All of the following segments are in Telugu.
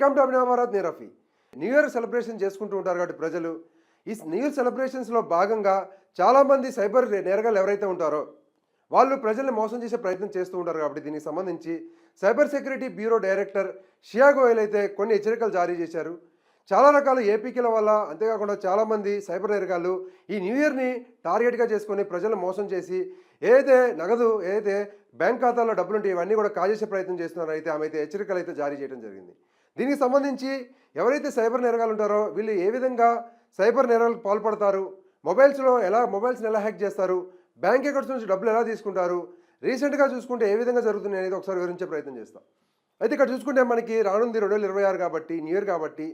వెల్కమ్ టు అభినవ్ భారత్ నేను రఫీ. న్యూ ఇయర్ సెలబ్రేషన్ చేసుకుంటూ ఉంటారు కాబట్టి ప్రజలు ఈ న్యూ ఇయర్ సెలబ్రేషన్స్లో భాగంగా చాలామంది సైబర్ నేరగాళ్ళు ఎవరైతే ఉంటారో వాళ్ళు ప్రజల్ని మోసం చేసే ప్రయత్నం చేస్తూ ఉంటారు. కాబట్టి దీనికి సంబంధించి సైబర్ సెక్యూరిటీ బ్యూరో డైరెక్టర్ షియా గోయల్ అయితే కొన్ని హెచ్చరికలు జారీ చేశారు. చాలా రకాల ఏపీకేల వల్ల అంతేకాకుండా చాలామంది సైబర్ నేరగాళ్ళు ఈ న్యూ ఇయర్ని టార్గెట్గా చేసుకొని ప్రజలను మోసం చేసి ఏదైతే నగదు ఏదైతే బ్యాంక్ ఖాతాలో డబ్బులు ఉంటే ఇవన్నీ కూడా కాజేసే ప్రయత్నం చేస్తున్నారో అయితే ఆమె అయితే హెచ్చరికలు అయితే జారీ చేయడం జరిగింది. దీనికి సంబంధించి ఎవరైతే సైబర్ నేరగాలు ఉంటారో వీళ్ళు ఏ విధంగా సైబర్ నేరాలకు పాల్పడతారు, మొబైల్స్ని ఎలా హ్యాక్ చేస్తారు, బ్యాంక్ అకౌంట్స్ నుంచి డబ్బులు ఎలా తీసుకుంటారు, రీసెంట్గా చూసుకుంటే ఏ విధంగా జరుగుతుంది అనేది ఒకసారి వివరించే ప్రయత్నం చేస్తాం. అయితే ఇక్కడ చూసుకుంటే మనకి రానుంది 2026 కాబట్టి న్యూ ఇయర్ కాబట్టి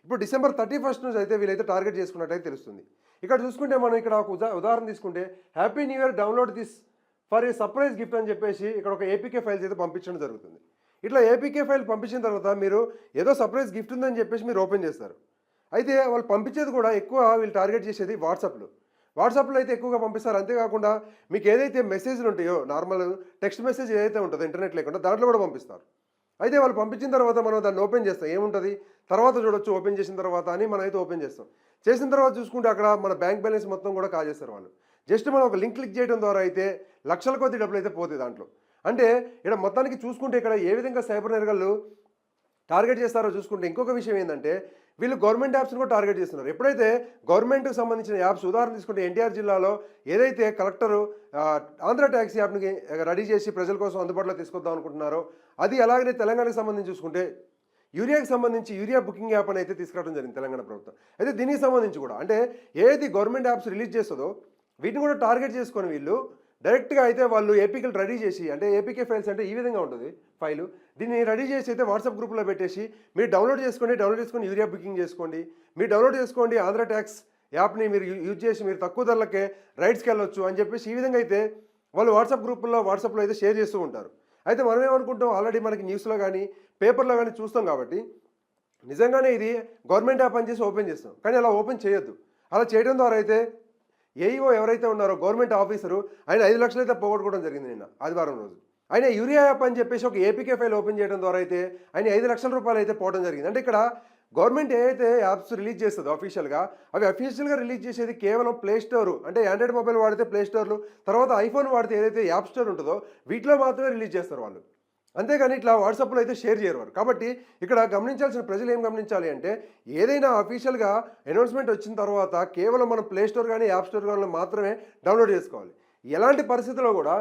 ఇప్పుడు December 31 నుంచి అయితే వీళ్ళైతే టార్గెట్ చేసుకున్నట్టయితే తెలుస్తుంది. ఇక్కడ చూసుకుంటే మనం ఇక్కడ ఒక ఉదాహరణ తీసుకుంటే happy new year download this for a surprise gift అని చెప్పేసి ఇక్కడ ఒక ఏపీకే ఫైల్స్ అయితే పంపించడం జరుగుతుంది. ఇట్లా ఏపీకే ఫైల్ పంపించిన తర్వాత మీరు ఏదో సర్ప్రైజ్ గిఫ్ట్ ఉందని చెప్పేసి మీరు ఓపెన్ చేస్తారు. అయితే వాళ్ళు పంపించేది కూడా ఎక్కువ వీళ్ళు టార్గెట్ చేసేది వాట్సాప్లో అయితే ఎక్కువగా పంపిస్తారు. అంతేకాకుండా మీకు ఏదైతే మెసేజ్లు ఉంటాయో నార్మల్ టెక్స్ట్ మెసేజ్ ఏదైతే ఉంటుందో ఇంటర్నెట్ లేకుండా దాంట్లో కూడా పంపిస్తారు. అయితే వాళ్ళు పంపించిన తర్వాత మనం దాన్ని ఓపెన్ చేస్తాం, ఏముంటుంది తర్వాత చూడొచ్చు ఓపెన్ చేసిన తర్వాత అని మనం అయితే ఓపెన్ చేస్తాం. చేసిన తర్వాత చూసుకుంటే అక్కడ మన బ్యాంక్ బ్యాలెన్స్ మొత్తం కూడా కాజేస్తారు వాళ్ళు. జస్ట్ మనం ఒక లింక్ క్లిక్ చేయడం ద్వారా అయితే లక్షల కొద్ది డబ్బులు అయితే పోతాయి దాంట్లో. అంటే ఇక్కడ మొత్తానికి చూసుకుంటే ఇక్కడ ఏ విధంగా సైబర్ నేరగాళ్ళు టార్గెట్ చేస్తారో చూసుకుంటే ఇంకొక విషయం ఏంటంటే వీళ్ళు గవర్నమెంట్ యాప్స్ని కూడా టార్గెట్ చేస్తున్నారు. ఎప్పుడైతే గవర్నమెంట్కి సంబంధించిన యాప్స్ ఉదాహరణ తీసుకుంటే ఎన్టీఆర్ జిల్లాలో ఏదైతే కలెక్టరు ఆంధ్ర ట్యాక్సీ యాప్ని రెడీ చేసి ప్రజల కోసం అందుబాటులో తీసుకొద్దాం అనుకుంటున్నారో అది అలాగనే తెలంగాణకు సంబంధించి చూసుకుంటే యూరియాకి సంబంధించి యూరియా బుకింగ్ యాప్ అని అయితే తీసుకురావడం జరిగింది తెలంగాణ ప్రభుత్వం. అయితే దీనికి సంబంధించి కూడా అంటే ఏది గవర్నమెంట్ యాప్స్ రిలీజ్ చేస్తుందో వీటిని కూడా టార్గెట్ చేసుకొని వీళ్ళు డైరెక్ట్గా అయితే వాళ్ళు ఏపీకేలు రెడీ చేసి అంటే ఏపీకే ఫైల్స్ అంటే ఈ విధంగా ఉంటుంది ఫైలు, దీన్ని రెడీ చేసి అయితే వాట్సాప్ గ్రూప్లో పెట్టేసి మీరు డౌన్లోడ్ చేసుకొని యూరియా బుకింగ్ చేసుకోండి, మీరు డౌన్లోడ్ చేసుకోండి ఆంధ్ర ట్యాక్స్ యాప్ని మీరు యూజ్ చేసి మీరు తక్కువ ధరలకే రైడ్స్కి వెళ్ళొచ్చు అని చెప్పేసి ఈ విధంగా అయితే వాళ్ళు వాట్సాప్లో అయితే షేర్ చేస్తూ ఉంటారు. అయితే మనం ఏమనుకుంటాం ఆల్రెడీ మనకి న్యూస్లో కానీ పేపర్లో కానీ చూస్తాం కాబట్టి నిజంగానే ఇది గవర్నమెంట్ యాప్ అని చేసి ఓపెన్ చేస్తాం. కానీ అలా ఓపెన్ చేయొద్దు. అలా చేయడం ద్వారా అయితే ఏఈఓ ఎవరైతే ఉన్నారో గవర్నమెంట్ ఆఫీసరు ఆయన 5 లక్షలు అయితే పోగొట్టుకోవడం జరిగింది నిన్న ఆదివారం రోజు. ఆయన యూరియా యాప్ అని చెప్పేసి ఒక ఏపీకే ఫైల్ ఓపెన్ చేయడం ద్వారా అయితే ఆయన 5 లక్షల రూపాయలు అయితే పోవడం జరిగింది. అంటే ఇక్కడ గవర్నమెంట్ ఏదైతే యాప్స్ రిలీజ్ చేస్తుందో అఫీషియల్గా రిలీజ్ చేసేది కేవలం ప్లే స్టోరు అంటే ఆండ్రాయిడ్ మొబైల్ వాడితే ప్లే స్టోర్లు, తర్వాత ఐఫోన్ వాడితే ఏదైతే యాప్ స్టోర్ ఉంటుందో వీటిలో మాత్రమే రిలీజ్ చేస్తారు వాళ్ళు. అంతేగాని ఇట్లా వాట్సాప్లో అయితే షేర్ చేయరు వారు. కాబట్టి ఇక్కడ గమనించాల్సిన ప్రజలు ఏం గమనించాలి అంటే ఏదైనా అఫీషియల్గా అనౌన్స్మెంట్ వచ్చిన తర్వాత కేవలం మనం ప్లే స్టోర్ కానీ యాప్ స్టోర్ కానీ మాత్రమే డౌన్లోడ్ చేసుకోవాలి. ఎలాంటి పరిస్థితుల్లో కూడా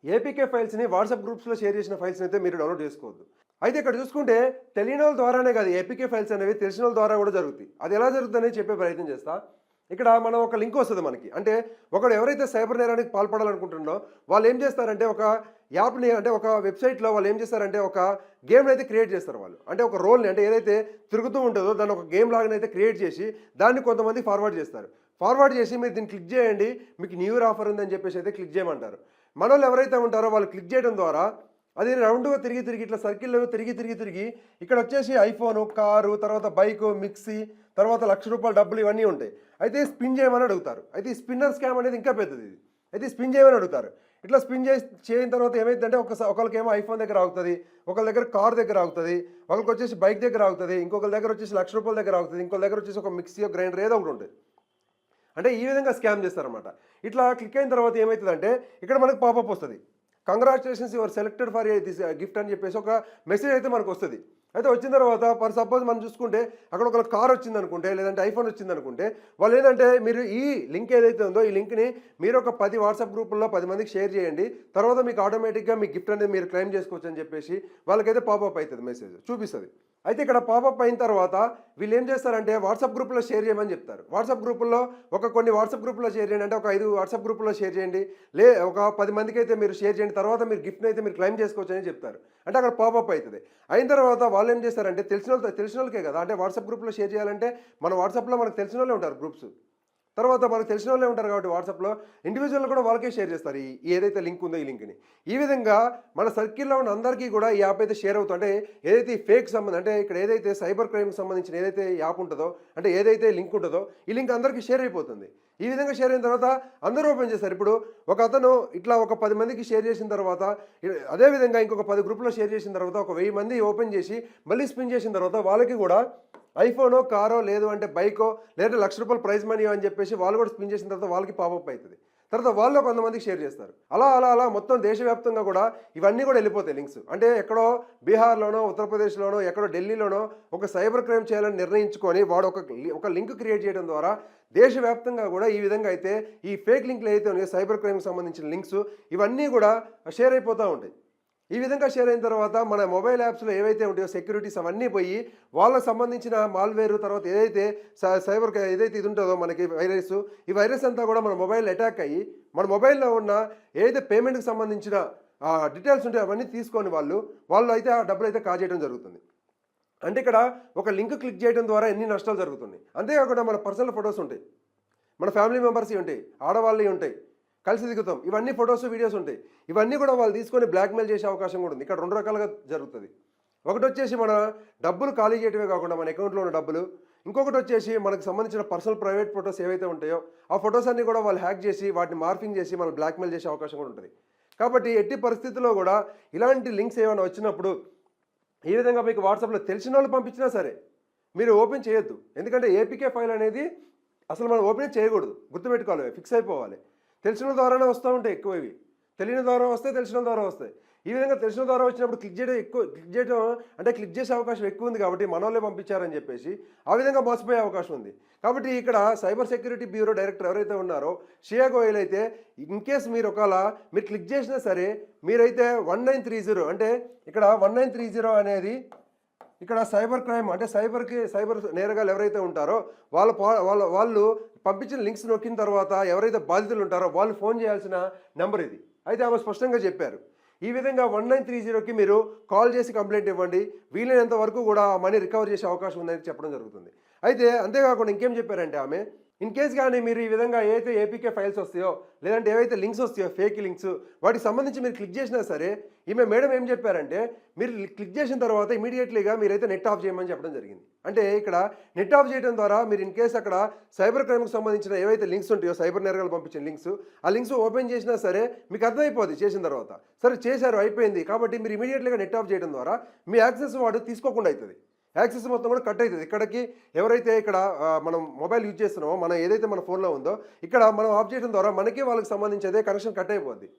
ఏపీకే ఫైల్స్ని వాట్సాప్ గ్రూప్స్లో షేర్ చేసిన ఫైల్స్ని అయితే మీరు డౌన్లోడ్ చేసుకోవద్దు. అయితే ఇక్కడ చూసుకుంటే తెలియని వాళ్ళ ద్వారానే కాదు ఏపీకే ఫైల్స్ అనేవి తెలిసిన వాళ్ళ ద్వారా కూడా జరుగుతాయి. అది ఎలా జరుగుతుందని చెప్పే ప్రయత్నం చేస్తా. ఇక్కడ మనం ఒక లింక్ వస్తుంది మనకి, అంటే ఒకడు ఎవరైతే సైబర్ నేరానికి పాల్పడాలనుకుంటున్నారో వాళ్ళు ఏం చేస్తారంటే ఒక యాప్ని అంటే ఒక వెబ్సైట్లో వాళ్ళు ఏం చేస్తారంటే ఒక గేమ్ని అయితే క్రియేట్ చేస్తారు వాళ్ళు. అంటే ఒక రోల్ని అంటే ఏదైతే తిరుగుతూ ఉంటుందో దాన్ని ఒక గేమ్ లాగానే అయితే క్రియేట్ చేసి దాన్ని కొంతమంది ఫార్వర్డ్ చేస్తారు. ఫార్వర్డ్ చేసి మీరు దీన్ని క్లిక్ చేయండి మీకు న్యూ ఇయర్ ఆఫర్ ఉందని చెప్పేసి అయితే క్లిక్ చేయమంటారు. మన వాళ్ళు ఎవరైతే ఉంటారో వాళ్ళు క్లిక్ చేయడం ద్వారా అది రౌండ్గా తిరిగి ఇట్లా సర్కిల్లో తిరిగి ఇక్కడ వచ్చేసి ఐఫోను, కారు, తర్వాత బైకు, మిక్సీ, తర్వాత ₹1,00,000 డబ్బులు ఇవన్నీ ఉంటాయి. అయితే స్పిన్ చేయమని అడుగుతారు. అయితే ఈ స్పిన్నర్ స్కామ్ అనేది ఇంకా పెద్దది. ఇది అయితే స్పిన్ చేయమని అడుగుతారు. ఇట్లా స్పిన్ చేసిన తర్వాత ఏమైందంటే ఒకరికేమో ఐఫోన్ దగ్గర ఆగుతుంది, ఒకరి దగ్గర కార్ దగ్గర ఆగుతుంది, ఒకరికి వచ్చేసి బైక్ దగ్గర ఆగుతుంది, ఇంకొకరి దగ్గర వచ్చేసి ₹1,00,000 దగ్గర ఆగుతుంది, ఇంకొకరి దగ్గర వచ్చేసి ఒక మిక్సీ గ్రైండర్ ఏదో ఒకటి ఉంటుంది. అంటే ఈ విధంగా స్కామ్ చేస్తారన్నమాట. ఇట్లా క్లిక్ అయిన తర్వాత ఏమవుతుందంటే ఇక్కడ మనకు పాపప్ వస్తుంది, congratulations your selected for this gift అని చెప్పేసి ఒక మెసేజ్ అయితే మనకు వస్తుంది. అయితే వచ్చిన తర్వాత ఫర్ సపోజ్ మనం చూసుకుంటే అక్కడ ఒక కార్ వచ్చింది అనుకుంటే లేదంటే ఐఫోన్ వచ్చింది అనుకుంటే వాళ్ళు ఏంటంటే మీరు ఈ లింక్ ఏదైతే ఉందో ఈ లింక్ని మీరు ఒక 10 వాట్సాప్ గ్రూపుల్లో 10 మందికి షేర్ చేయండి, తర్వాత మీకు ఆటోమేటిక్గా మీ గిఫ్ట్ అనేది మీరు క్లెయిమ్ చేసుకోవచ్చు అని చెప్పేసి వాళ్ళకైతే పాపప్ అవుతుంది, మెసేజ్ చూపిస్తుంది. అయితే ఇక్కడ పాపప్ అయిన తర్వాత వీళ్ళు ఏం చేస్తారంటే వాట్సాప్ గ్రూప్లో షేర్ చేయమని చెప్తారు. వాట్సాప్ గ్రూపుల్లో కొన్ని వాట్సాప్ గ్రూప్లో షేర్ చేయండి అంటే ఒక 5 వాట్సాప్ గ్రూపుల్లో షేర్ చేయండి, ఒక 10 మందికి అయితే మీరు షేర్ చేయండి, తర్వాత మీరు గిఫ్ట్ని అయితే మీరు క్లెయిమ్ చేసుకోవచ్చు అని చెప్తారు. అంటే అక్కడ పాపప్ అవుతుంది. అయిన తర్వాత వాళ్ళు ఏం చేస్తారంటే తెలిసిన వాళ్ళకే కదా, అంటే వాట్సాప్ గ్రూప్లో షేర్ చేయాలంటే మన వాట్సాప్లో మనకు తెలిసిన వాళ్ళే ఉంటారు గ్రూప్స్. తర్వాత మనకు తెలిసిన వాళ్ళే ఉంటారు కాబట్టి వాట్సాప్లో ఇండివిజువల్ కూడా వాళ్ళకే షేర్ చేస్తారు ఈ ఏదైతే లింక్ ఉందో ఈ లింక్ని. ఈ విధంగా మన సర్కిల్లో ఉన్న అందరికీ కూడా ఈ యాప్ అయితే షేర్ అవుతుంది. అంటే ఏదైతే ఈ ఫేక్ సంబంధం అంటే ఇక్కడ ఏదైతే సైబర్ క్రైమ్కి సంబంధించిన ఏదైతే యాప్ ఉంటుందో అంటే ఏదైతే లింక్ ఉంటుందో ఈ లింక్ అందరికీ షేర్ అయిపోతుంది. ఈ విధంగా షేర్ అయిన తర్వాత అందరూ ఓపెన్ చేస్తారు. ఇప్పుడు ఒక అతను ఇట్లా ఒక 10 మందికి షేర్ చేసిన తర్వాత అదేవిధంగా ఇంకొక 10 గ్రూప్లో షేర్ చేసిన తర్వాత ఒక 1000 మంది ఓపెన్ చేసి మళ్ళీ స్పిన్ చేసిన తర్వాత వాళ్ళకి కూడా ఐఫోనో కారో లేదు అంటే బైకో లేదా ₹1,00,000 ప్రైజ్ మనీ అని చెప్పేసి వాళ్ళు కూడా స్పిన్ చేసిన తర్వాత వాళ్ళకి పాపప్ అవుతుంది. తర్వాత వాళ్ళు కొంతమందికి షేర్ చేస్తారు. అలా అలా అలా మొత్తం దేశవ్యాప్తంగా కూడా ఇవన్నీ కూడా వెళ్ళిపోతాయి లింక్స్. అంటే ఎక్కడో బీహార్లోనో ఉత్తరప్రదేశ్లోనో ఎక్కడో ఢిల్లీలోనో ఒక సైబర్ క్రైమ్ చేయాలని నిర్ణయించుకొని వాడు ఒక లింక్ క్రియేట్ చేయడం ద్వారా దేశవ్యాప్తంగా కూడా ఈ విధంగా అయితే ఈ ఫేక్ లింక్లు అయితే ఉన్నాయో సైబర్ క్రైమ్కి సంబంధించిన లింక్స్ ఇవన్నీ కూడా షేర్ అయిపోతూ ఉంటాయి. ఈ విధంగా షేర్ అయిన తర్వాత మన మొబైల్ యాప్స్లో ఏవైతే ఉంటాయో సెక్యూరిటీస్ అవన్నీ పోయి వాళ్ళకి సంబంధించిన మాల్వేర్ తర్వాత ఏదైతే సైబర్ ఏదైతే ఇది ఉంటుందో మనకి వైరస్ ఈ వైరస్ అంతా కూడా మన మొబైల్ అటాక్ అయ్యి మన మొబైల్లో ఉన్న ఏదైతే పేమెంట్కి సంబంధించిన డీటెయిల్స్ ఉంటాయో అవన్నీ తీసుకొని వాళ్ళు అయితే ఆ డబ్బులు అయితే కాజేయడం జరుగుతుంది. అంటే ఇక్కడ ఒక లింక్ క్లిక్ చేయడం ద్వారా ఎన్ని నష్టాలు జరుగుతున్నాయి. అంతేకాకుండా మన పర్సనల్ ఫొటోస్ ఉంటాయి, మన ఫ్యామిలీ మెంబర్స్ ఉంటాయి, ఆడవాళ్ళవి ఉంటాయి, కలిసి దిగుతాం, ఇవన్నీ ఫొటోస్ వీడియోస్ ఉంటాయి. ఇవన్నీ కూడా వాళ్ళు తీసుకొని బ్లాక్మెయిల్ చేసే అవకాశం కూడా ఉంది. ఇక్కడ 2 రకాలుగా జరుగుతుంది. ఒకటి వచ్చేసి మన డబ్బులు ఖాళీ చేయడమే కాకుండా మన అకౌంట్లో ఉన్న డబ్బులు, ఇంకొకటి వచ్చేసి మనకు సంబంధించిన పర్సనల్ ప్రైవేట్ ఫొటోస్ ఏవైతే ఉంటాయో ఆ ఫొటోస్ అన్నీ కూడా వాళ్ళు హ్యాక్ చేసి వాటిని మార్ఫింగ్ చేసి మనం బ్లాక్మెయిల్ చేసే అవకాశం కూడా ఉంటుంది. కాబట్టి ఎట్టి పరిస్థితుల్లో కూడా ఇలాంటి లింక్స్ ఏమైనా వచ్చినప్పుడు ఈ విధంగా మీకు వాట్సాప్లో తెలిసిన వాళ్ళు పంపించినా సరే మీరు ఓపెన్ చేయొద్దు. ఎందుకంటే ఏపీకే ఫైల్ అనేది అసలు మనం ఓపెన్ చేయకూడదు. గుర్తుపెట్టుకోవాలి, ఫిక్స్ అయిపోవాలి. తెలిసిన ద్వారానే వస్తూ ఉంటాయి ఎక్కువ, ఇవి తెలియని ద్వారా వస్తాయి, తెలిసిన ద్వారా వస్తాయి. ఈ విధంగా తెలిసిన ద్వారా వచ్చినప్పుడు క్లిక్ చేయడం అంటే క్లిక్ చేసే అవకాశం ఎక్కువ ఉంది. కాబట్టి మన వాళ్ళే పంపించారని చెప్పేసి ఆ విధంగా మోసపోయే అవకాశం ఉంది. కాబట్టి ఇక్కడ సైబర్ సెక్యూరిటీ బ్యూరో డైరెక్టర్ ఎవరైతే ఉన్నారో శ్రేయా గోయల్ అయితే ఇన్కేస్ మీరు మీరు క్లిక్ చేసినా సరే మీరైతే 1930 అంటే ఇక్కడ 1930 అనేది ఇక్కడ సైబర్ క్రైమ్ అంటే సైబర్ నేరగాలు ఎవరైతే ఉంటారో వాళ్ళు పంపించిన లింక్స్ నొక్కిన తర్వాత ఎవరైతే బాధితులు ఉంటారో వాళ్ళు ఫోన్ చేయాల్సిన నెంబర్ ఇది. అయితే ఆమె స్పష్టంగా చెప్పారు ఈ విధంగా 1930కి మీరు కాల్ చేసి కంప్లైంట్ ఇవ్వండి, వీలైనంత వరకు కూడా మనీ రికవర్ చేసే అవకాశం ఉందని చెప్పడం జరుగుతుంది. అయితే అంతేకాకుండా ఇంకేం చెప్పారంటే ఆమె ఇన్ కేస్ కానీ మీరు ఈ విధంగా ఏవైతే ఏపీకే ఫైల్స్ వస్తాయో లేదంటే ఏవైతే లింక్స్ వస్తాయో ఫేక్ లింక్స్ వాటికి సంబంధించి మీరు క్లిక్ చేసినా సరే మేడం ఏం చెప్పారంటే మీరు క్లిక్ చేసిన తర్వాత ఇమీడియట్లీగా మీరైతే నెట్ ఆఫ్ చేయమని చెప్పడం జరిగింది. అంటే ఇక్కడ నెట్ ఆఫ్ చేయడం ద్వారా మీరు ఇన్ కేస్ అక్కడ సైబర్ క్రైమ్కి సంబంధించిన ఏవైతే లింక్స్ ఉంటాయో సైబర్ నేరగాలు పంపించిన లింక్స్ ఆ లింక్స్ ఓపెన్ చేసినా సరే మీకు అర్థమైపోద్ది చేసిన తర్వాత సరే చేశారు అయిపోయింది. కాబట్టి మీరు ఇమీడియట్లీగా నెట్ ఆఫ్ చేయడం ద్వారా మీ యాక్సెస్ వాడు తీసుకోకుండా అవుతుంది. యాక్సెస్ మొత్తం కూడా కట్ అవుతుంది. ఇక్కడికి ఎవరైతే ఇక్కడ మనం మొబైల్ యూజ్ చేస్తున్నామో మనం ఏదైతే మన ఫోన్లో ఉందో ఇక్కడ మనం ఆఫ్ చేయడం ద్వారా మనకి వాళ్ళకి సంబంధించి అదే కనెక్షన్ కట్ అయిపోద్ది.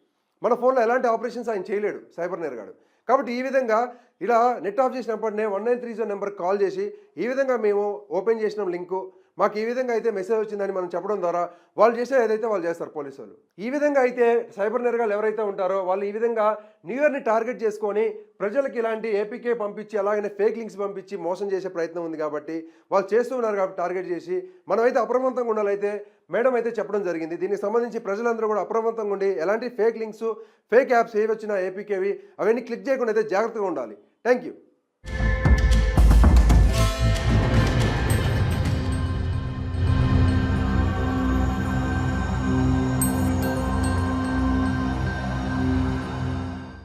మన ఫోన్లో ఎలాంటి ఆపరేషన్స్ ఆయన చేయలేడు సైబర్ నేరగాడు. కాబట్టి ఈ విధంగా ఇలా నెట్ ఆఫ్ చేసినప్పటినే 1930 నెంబర్కి కాల్ చేసి ఈ విధంగా మేము ఓపెన్ చేసిన లింకు మాకు ఈ విధంగా అయితే మెసేజ్ వచ్చిందని మనం చెప్పడం ద్వారా వాళ్ళు చేసే ఏదైతే వాళ్ళు చేస్తారు పోలీసు వాళ్ళు. ఈ విధంగా అయితే సైబర్ నేరగాలు ఎవరైతే ఉంటారో వాళ్ళు ఈ విధంగా న్యూ ఇయర్ని టార్గెట్ చేసుకొని ప్రజలకు ఇలాంటి ఏపీకే పంపించి అలాగనే ఫేక్ లింక్స్ పంపించి మోసం చేసే ప్రయత్నం ఉంది. కాబట్టి వాళ్ళు చేస్తూ ఉన్నారు కాబట్టి టార్గెట్ చేసి మనమైతే అప్రమత్తంగా ఉండాలైతే మేడం అయితే చెప్పడం జరిగింది. దీనికి సంబంధించి ప్రజలందరూ కూడా అప్రమత్తంగా ఉండి ఎలాంటి ఫేక్ లింక్స్ ఫేక్ యాప్స్ ఏవి వచ్చినా ఏపీకేవి అవన్నీ క్లిక్ చేయకుండా అయితే జాగ్రత్తగా ఉండాలి. Thank you.